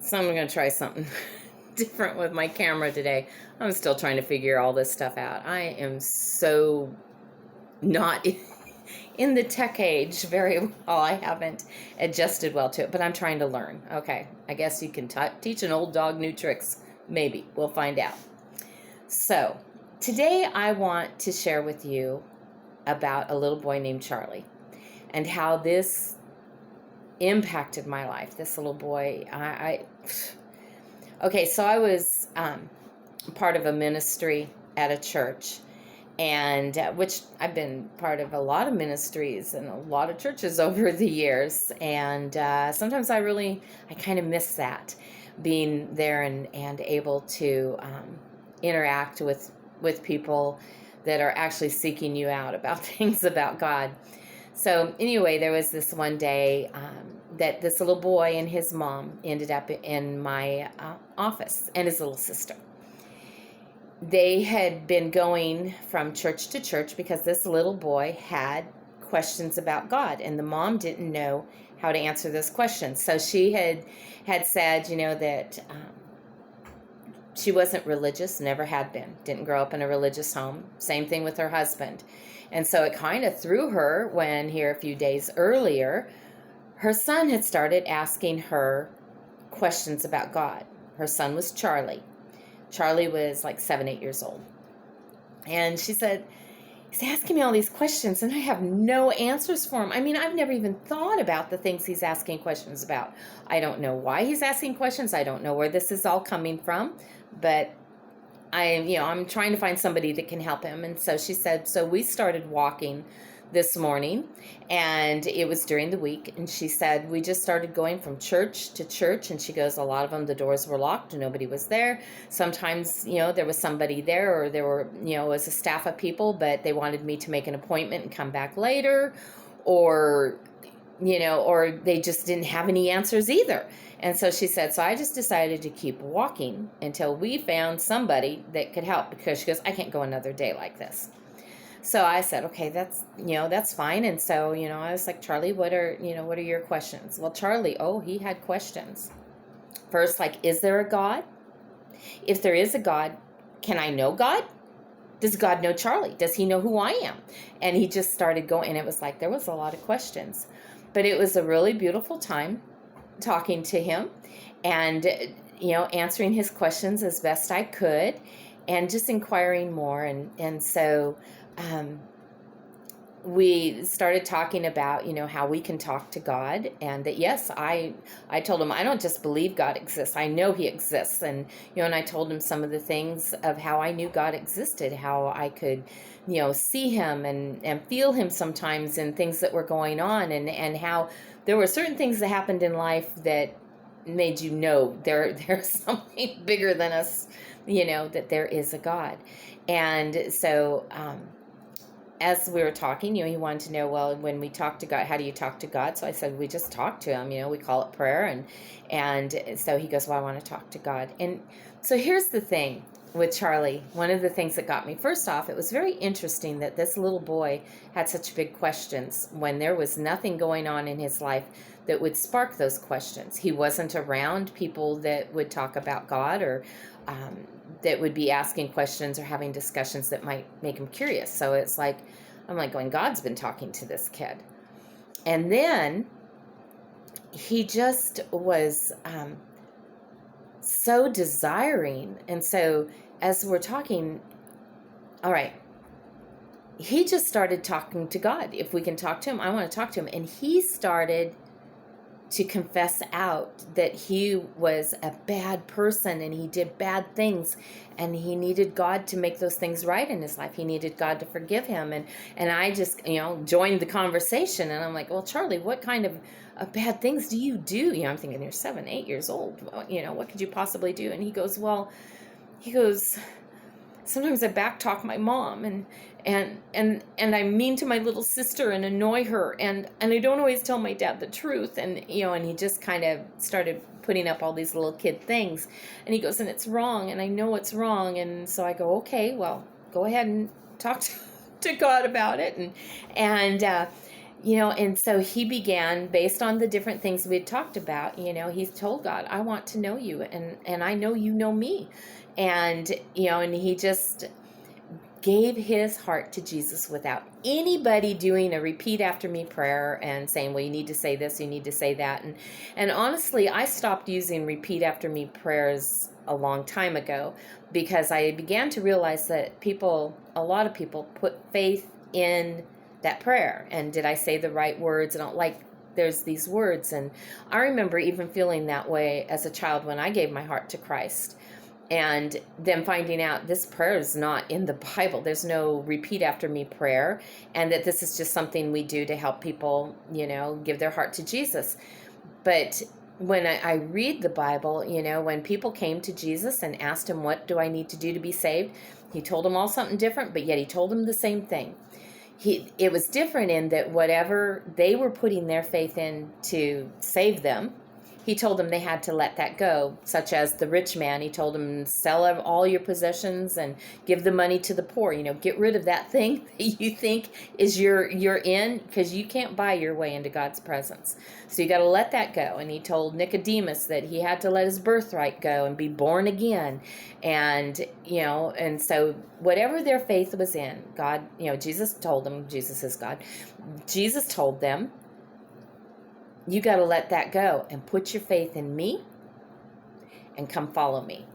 So I'm going to try something different with my camera today. I'm still trying to figure all this stuff out. I am so not in the tech age very well. I haven't adjusted well to it, but I'm trying to learn. Okay, I guess you can teach an old dog new tricks. Maybe. We'll find out. So today I want to share with you about a little boy named Charlie and how this impacted my life. This little boy, okay, so I was part of a ministry at a church, and which I've been part of a lot of ministries and a lot of churches over the years, and sometimes I kind of miss that, being there and able to interact with people that are actually seeking you out about things about God. So anyway, there was this one day that this little boy and his mom ended up in my office, and his little sister. They had been going from church to church because this little boy had questions about God, and the mom didn't know how to answer those questions. So she had said, that she wasn't religious, never had been, didn't grow up in a religious home. Same thing with her husband. And so it kind of threw her when here a few days earlier, her son had started asking her questions about God. Her son was Charlie. Charlie was like 7, 8 years old. And she said, he's asking me all these questions and I have no answers for him. I mean, I've never even thought about the things he's asking questions about. I don't know why he's asking questions. I don't know where this is all coming from, but I'm trying to find somebody that can help him. And so she said, so we started walking this morning, and it was during the week. And she said, we just started going from church to church. And she goes, a lot of them, the doors were locked and nobody was there. Sometimes, there was somebody there, or there were, it was a staff of people, but they wanted me to make an appointment and come back later, or they just didn't have any answers either. And so she said, so I just decided to keep walking until we found somebody that could help, because she goes, I can't go another day like this. So I said, okay, that's fine. And so, I was like, Charlie, what are your questions? Well, Charlie, he had questions. First, like, is there a God? If there is a God, can I know God? Does God know Charlie? Does he know who I am? And he just started going, and it was like, there was a lot of questions. But it was a really beautiful time talking to him and, answering his questions as best I could and just inquiring more. And so we started talking about, how we can talk to God, and that, yes, I told him, I don't just believe God exists. I know he exists. And, and I told him some of the things of how I knew God existed, how I could, see him and feel him sometimes in things that were going on, and how there were certain things that happened in life that made there's something bigger than us, that there is a God. And so as we were talking, he wanted to know, well, when we talk to God, how do you talk to God? So I said, we just talk to him, we call it prayer. And so he goes, well, I want to talk to God. And so here's the thing with Charlie. One of the things that got me, first off, it was very interesting that this little boy had such big questions when there was nothing going on in his life that would spark those questions. He wasn't around people that would talk about God, or that would be asking questions or having discussions that might make him curious. So it's like, I'm like going, God's been talking to this kid. And then he just was so desiring. And so as we're talking, all right, he just started talking to God. If we can talk to him, I want to talk to him. And he started to confess out that he was a bad person and he did bad things, and he needed God to make those things right in his life. He needed God to forgive him. And I just, joined the conversation, and I'm like, well, Charlie, what kind of bad things do you do? I'm thinking, you're 7, 8 years old. What could you possibly do? And he goes, sometimes I backtalk my mom, and I'm mean to my little sister and annoy her, and I don't always tell my dad the truth, and and he just kind of started putting up all these little kid things, and he goes, and it's wrong, and I know it's wrong. And so I go, okay, well, go ahead and talk to God about it. And And so he began, based on the different things we had talked about, he's told God, I want to know you, and I know you know me. And he just gave his heart to Jesus without anybody doing a repeat after me prayer and saying, well, you need to say this, you need to say that. And honestly, I stopped using repeat after me prayers a long time ago, because I began to realize that a lot of people put faith in that prayer. And did I say the right words? I don't like there's these words. And I remember even feeling that way as a child when I gave my heart to Christ. And then finding out this prayer is not in the Bible. There's no repeat after me prayer, and that this is just something we do to help people, give their heart to Jesus. But when I read the Bible, when people came to Jesus and asked him, what do I need to do to be saved? He told them all something different, but yet he told them the same thing. It was different in that whatever they were putting their faith in to save them, he told them they had to let that go, such as the rich man. He told them, sell all your possessions and give the money to the poor. Get rid of that thing that you think is you're in, because you can't buy your way into God's presence. So you got to let that go. And he told Nicodemus that he had to let his birthright go and be born again. And so whatever their faith was in, God, Jesus told them, Jesus is God. Jesus told them, you got to let that go and put your faith in me and come follow me.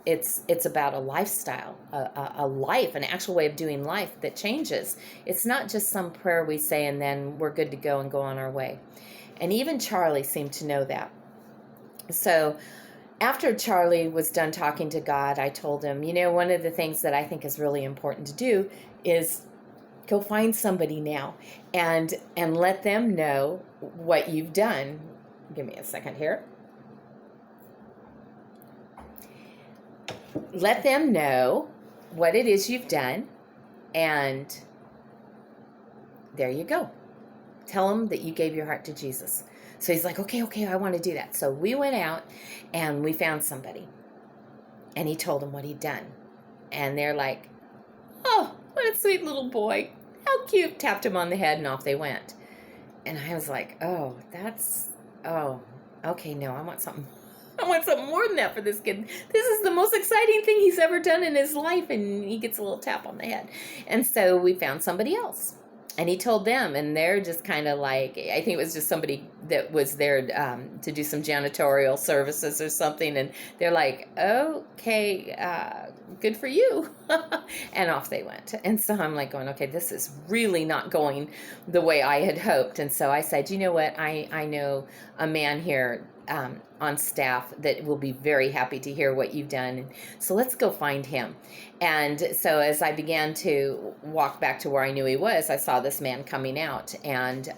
It's about a lifestyle, a life, an actual way of doing life that changes. It's not just some prayer we say and then we're good to go and go on our way. And even Charlie seemed to know that. So after Charlie was done talking to God, I told him, one of the things that I think is really important to do is go find somebody now and let them know what you've done. Give me a second here. Let them know what it is you've done, and there you go. Tell them that you gave your heart to Jesus. So he's like, okay, I want to do that. So we went out and we found somebody, and he told them what he'd done. And they're like, oh, what a sweet little boy. How cute. Tapped him on the head and off they went. And I was like, okay, no, I want something more than that for this kid. This is the most exciting thing he's ever done in his life, and he gets a little tap on the head. And so we found somebody else. And he told them, and they're just kind of like, I think it was just somebody that was there to do some janitorial services or something. And they're like, okay, good for you. And off they went. And so I'm like going, okay, this is really not going the way I had hoped. And so I said, you know what? I know a man here on staff that will be very happy to hear what you've done. So let's go find him. And so as I began to walk back to where I knew he was, I saw this man coming out, and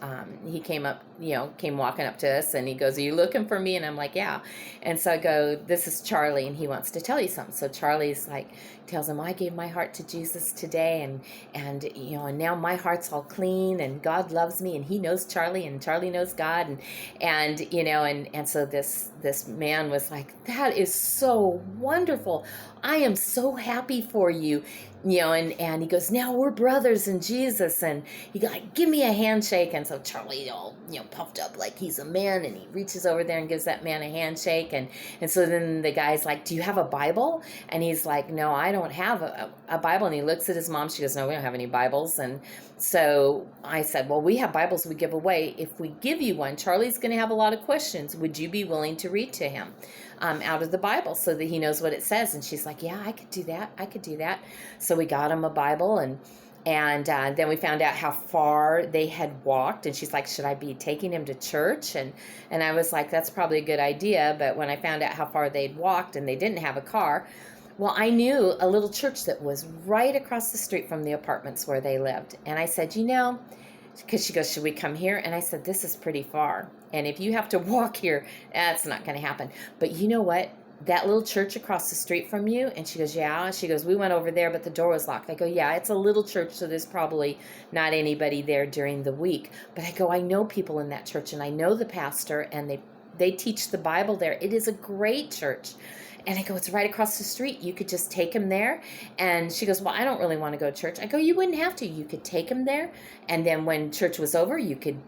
he came walking up to us, and he goes, are you looking for me? And I'm like, yeah. And so I go, this is Charlie, and he wants to tell you something. So Charlie's like, tells him, I gave my heart to Jesus today, and now my heart's all clean, and God loves me, and he knows Charlie, and Charlie knows God, and so this man was like, that is so wonderful. I am so happy for you. And he goes, now we're brothers in Jesus. And he like, give me a handshake. And so Charlie all, puffed up like he's a man, and he reaches over there and gives that man a handshake. And so then the guy's like, do you have a Bible? And he's like, no, I don't have a Bible. And he looks at his mom. She goes, no, we don't have any Bibles. And so I said, well, we have Bibles we give away. If we give you one, Charlie's going to have a lot of questions. Would you be willing to read to him out of the Bible so that he knows what it says? And she's like, yeah, I could do that. So we got him a Bible, and then we found out how far they had walked, and she's like, should I be taking him to church? And I was like, that's probably a good idea. But when I found out how far they'd walked and they didn't have a car, well, I knew a little church that was right across the street from the apartments where they lived. And I said, because she goes, should we come here? And I said, this is pretty far, and if you have to walk here, that's not going to happen. But you know what? That little church across the street from you? And she goes, yeah. She goes, we went over there, but the door was locked. I go, yeah, it's a little church, so there's probably not anybody there during the week. But I go, I know people in that church, and I know the pastor, and they teach the Bible there. It is a great church. And I go, it's right across the street. You could just take him there. And she goes, well, I don't really want to go to church. I go, you wouldn't have to. You could take him there. And then when church was over, you could,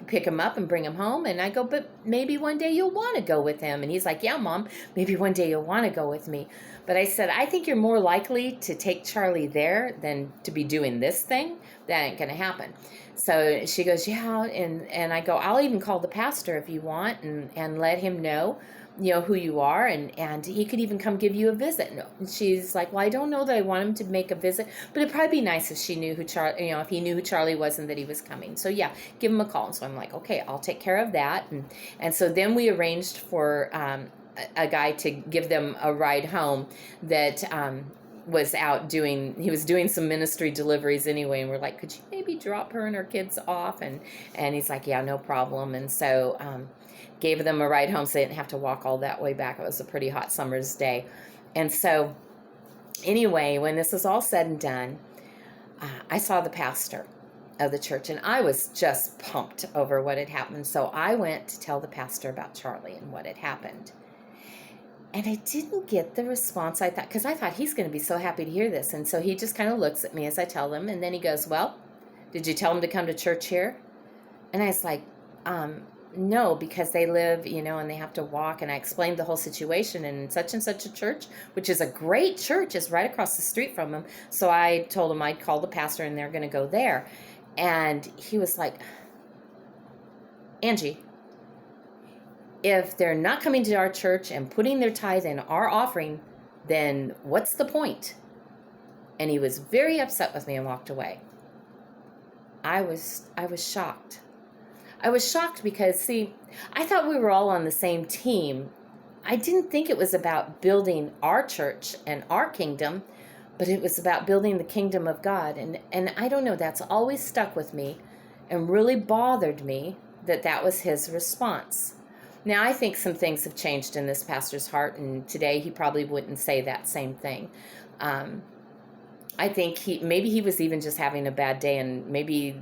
pick him up and bring him home. And I go, but maybe one day you'll want to go with him. And he's like, yeah, Mom, maybe one day you'll want to go with me. But I said, I think you're more likely to take Charlie there than to be doing this thing. That ain't going to happen. So she goes, yeah. And I go, I'll even call the pastor if you want and let him know, who you are, and he could even come give you a visit. And she's like, well, I don't know that I want him to make a visit, but it'd probably be nice if she knew who Charlie, if he knew who Charlie was and that he was coming. So yeah, give him a call. And so I'm like, okay, I'll take care of that. And so then we arranged for a guy to give them a ride home that was out he was doing some ministry deliveries anyway, and we're like, could you maybe drop her and her kids off? And he's like, yeah, no problem. And so gave them a ride home so they didn't have to walk all that way back. It was a pretty hot summer's day. And so anyway, when this was all said and done, I saw the pastor of the church, and I was just pumped over what had happened. So I went to tell the pastor about Charlie and what had happened. And I didn't get the response I thought, because I thought he's going to be so happy to hear this. And so he just kind of looks at me as I tell him, and then he goes, well, did you tell him to come to church here? And I was like, no, because they live, and they have to walk. And I explained the whole situation, and such a church, which is a great church, is right across the street from him. So I told him I'd call the pastor and they're going to go there. And he was like, Angie, if they're not coming to our church and putting their tithe in our offering, then what's the point? And he was very upset with me and walked away. I was shocked. I was shocked because, see, I thought we were all on the same team. I didn't think it was about building our church and our kingdom, but it was about building the kingdom of God. And I don't know, that's always stuck with me and really bothered me that was his response. Now, I think some things have changed in this pastor's heart, and today he probably wouldn't say that same thing. I think maybe he was even just having a bad day, and maybe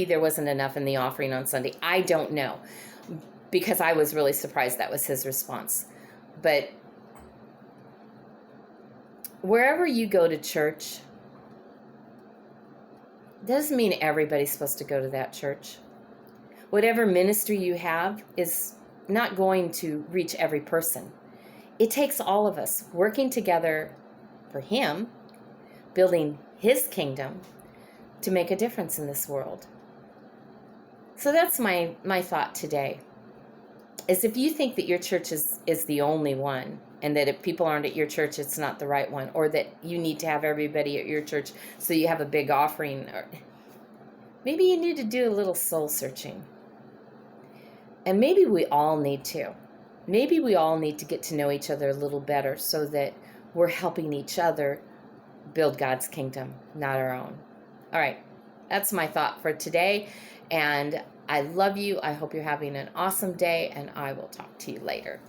there wasn't enough in the offering on Sunday. I don't know, because I was really surprised that was his response. But wherever you go to church, doesn't mean everybody's supposed to go to that church. Whatever ministry you have is not going to reach every person. It takes all of us working together for him, building his kingdom, to make a difference in this world. So that's my thought today, is if you think that your church is the only one, and that if people aren't at your church, it's not the right one, or that you need to have everybody at your church so you have a big offering, or maybe you need to do a little soul searching. And maybe we all need to. Maybe we all need to get to know each other a little better so that we're helping each other build God's kingdom, not our own. All right, that's my thought for today. And I love you. I hope you're having an awesome day, and I will talk to you later.